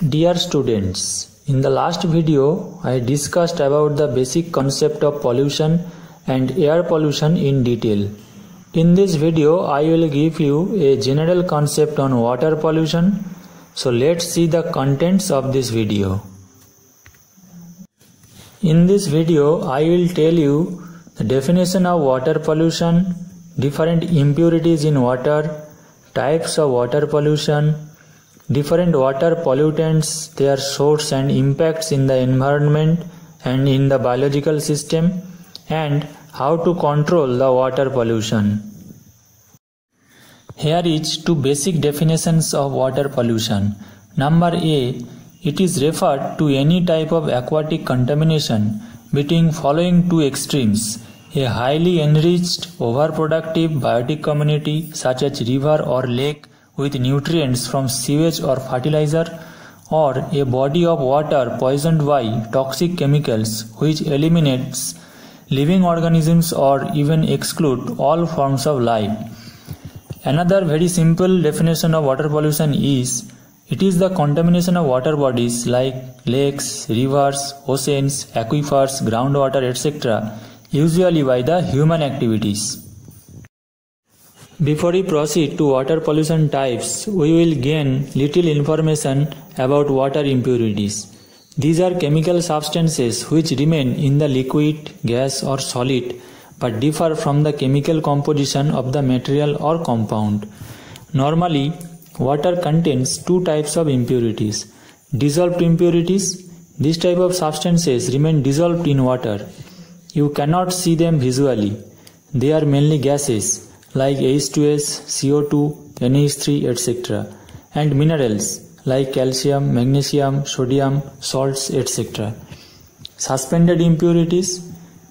Dear students, in the last video I discussed about the basic concept of pollution and air pollution in detail. In this video I will give you a general concept on water pollution. So let's see the contents of this video. In this video I will tell you the definition of water pollution, different impurities in water, types of water pollution, different water pollutants, their source and impacts in the environment and in the biological system, and how to control the water pollution. Here is two basic definitions of water pollution. Number A, it is referred to any type of aquatic contamination between following two extremes: a highly enriched overproductive biotic community such as river or lake with nutrients from sewage or fertilizer, or a body of water poisoned by toxic chemicals which eliminates living organisms or even exclude all forms of life. Another very simple definition of water pollution is it is the contamination of water bodies like lakes, rivers, oceans, aquifers, groundwater, etc., usually by the human activities. Before we proceed to water pollution types, we will gain little information about water impurities. These are chemical substances which remain in the liquid, gas or solid but differ from the chemical composition of the material or compound. Normally, water contains two types of impurities. Dissolved impurities. This type of substances remain dissolved in water. You cannot see them visually. They are mainly gases like H2S, CO2, NH3, etc. and minerals like calcium, magnesium, sodium, salts, etc. Suspended impurities.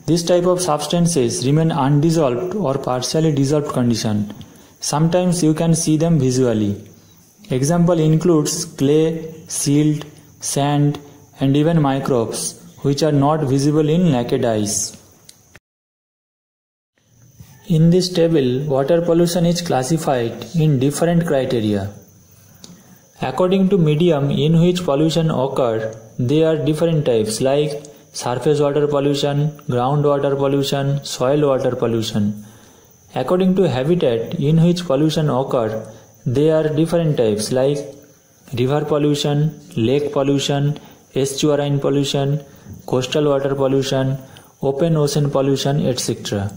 This type of substances remain undissolved or partially dissolved condition. Sometimes you can see them visually. Example includes clay, silt, sand and even microbes which are not visible in naked eyes. In this table, water pollution is classified in different criteria. According to medium in which pollution occurs, there are different types like surface water pollution, groundwater pollution, soil water pollution. According to habitat in which pollution occurs, there are different types like river pollution, lake pollution, estuarine pollution, coastal water pollution, open ocean pollution, etc.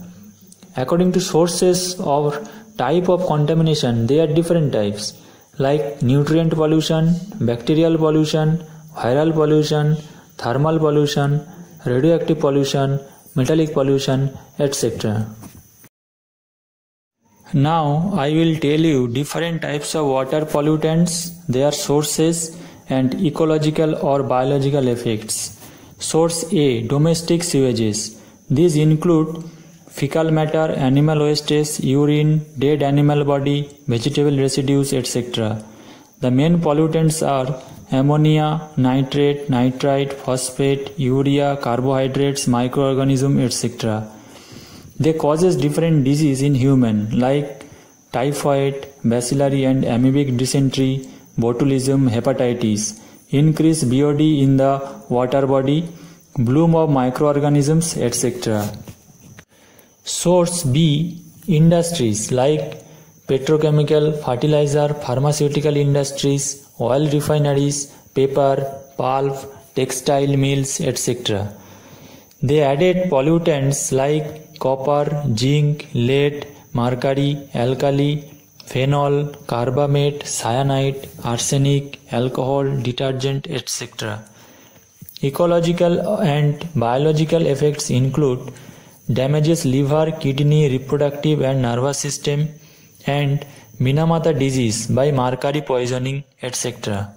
According to sources or type of contamination, there are different types like nutrient pollution, bacterial pollution, viral pollution, thermal pollution, radioactive pollution, metallic pollution, etc. Now I will tell you different types of water pollutants, their sources and ecological or biological effects. Source A, domestic sewages. These include fecal matter, animal wastes, urine, dead animal body, vegetable residues, etc. The main pollutants are ammonia, nitrate, nitrite, phosphate, urea, carbohydrates, microorganisms, etc. They causes different disease in human like typhoid, bacillary and amoebic dysentery, botulism, hepatitis, increase BOD in the water body, bloom of microorganisms, etc. Source B, industries like petrochemical, fertilizer, pharmaceutical industries, oil refineries, paper, pulp, textile mills, etc. They added pollutants like copper, zinc, lead, mercury, alkali, phenol, carbamate, cyanide, arsenic, alcohol, detergent, etc. Ecological and biological effects include damages liver, kidney, reproductive and nervous system, and Minamata disease by mercury poisoning, etc.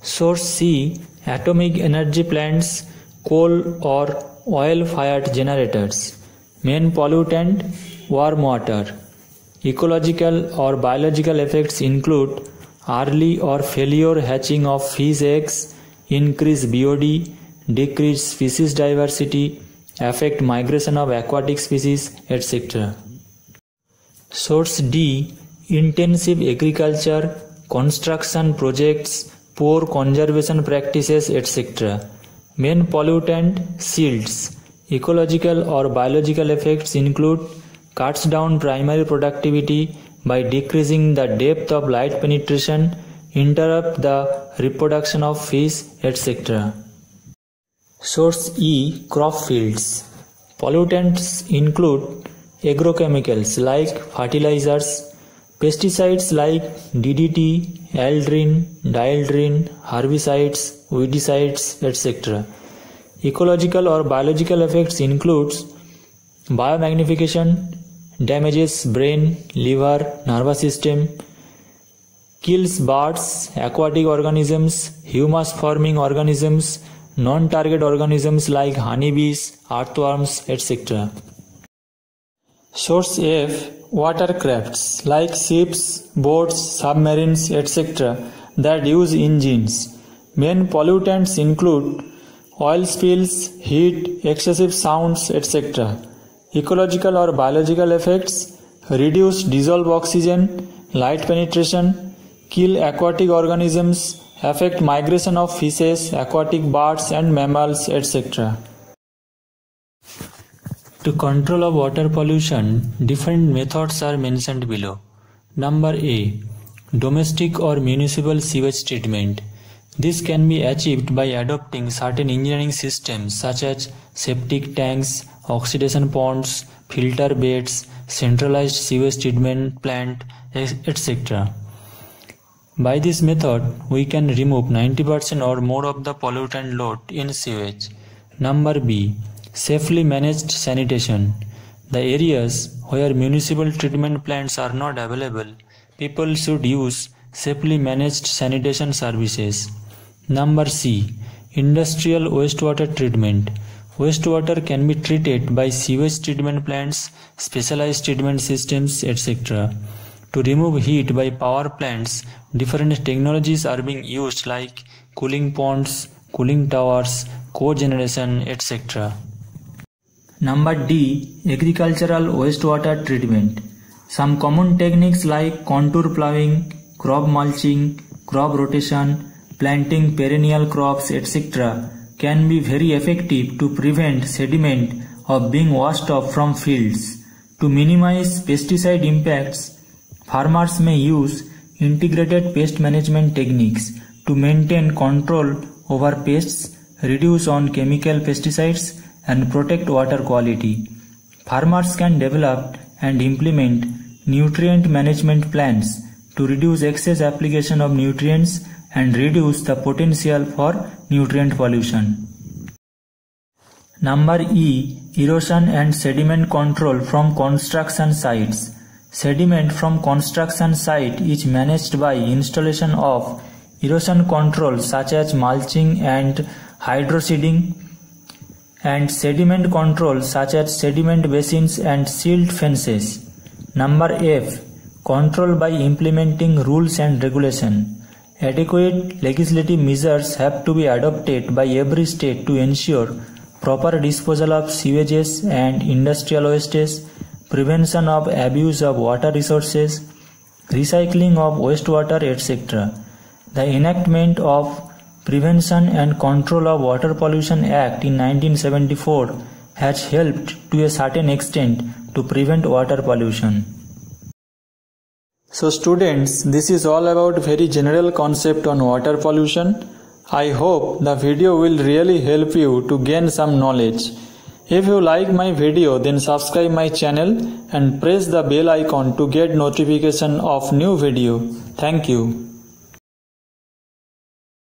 Source C, atomic energy plants, coal or oil-fired generators. Main pollutant, warm water. Ecological or biological effects include early or failure hatching of fish eggs, increase BOD, decrease species diversity, affect migration of aquatic species, etc. Source D, intensive agriculture, construction projects, poor conservation practices, etc. Main pollutant: silts. Ecological or biological effects include cuts down primary productivity by decreasing the depth of light penetration, interrupt the reproduction of fish, etc. Source E. Crop fields. Pollutants include agrochemicals like fertilizers, pesticides like DDT, aldrin, dieldrin, herbicides, weedicides, etc. Ecological or biological effects includes biomagnification, damages brain, liver, nervous system, kills birds, aquatic organisms, humus-forming organisms, non-target organisms like honeybees, earthworms, etc. Source F. Watercrafts like ships, boats, submarines, etc. that use engines. Main pollutants include oil spills, heat, excessive sounds, etc. Ecological or biological effects: reduce dissolved oxygen, light penetration, kill aquatic organisms, affect migration of fishes, aquatic birds and mammals, etc. To control of water pollution, different methods are mentioned below. Number A. Domestic or municipal sewage treatment. This can be achieved by adopting certain engineering systems such as septic tanks, oxidation ponds, filter beds, centralized sewage treatment plant, etc. By this method, we can remove 90% or more of the pollutant load in sewage. Number B. Safely managed sanitation. The areas where municipal treatment plants are not available, people should use safely managed sanitation services. Number C. Industrial wastewater treatment. Wastewater can be treated by sewage treatment plants, specialized treatment systems, etc. To remove heat by power plants, different technologies are being used like cooling ponds, cooling towers, cogeneration, etc. Number D. Agricultural wastewater treatment. Some common techniques like contour plowing, crop mulching, crop rotation, planting perennial crops, etc. can be very effective to prevent sediment of being washed off from fields. To minimize pesticide impacts, farmers may use integrated pest management techniques to maintain control over pests, reduce on chemical pesticides, and protect water quality. Farmers can develop and implement nutrient management plans to reduce excess application of nutrients and reduce the potential for nutrient pollution. Number E. Erosion and sediment control from construction sites. Sediment from construction site is managed by installation of erosion control such as mulching and hydroseeding, and sediment control such as sediment basins and silt fences. Number F. Control by implementing rules and regulation. Adequate legislative measures have to be adopted by every state to ensure proper disposal of sewages and industrial wastes, prevention of abuse of water resources, recycling of wastewater, etc. The enactment of Prevention and Control of Water Pollution Act in 1974 has helped to a certain extent to prevent water pollution. So students, this is all about very general concept on water pollution. I hope the video will really help you to gain some knowledge. If you like my video, then subscribe my channel and press the bell icon to get notification of new video. Thank you.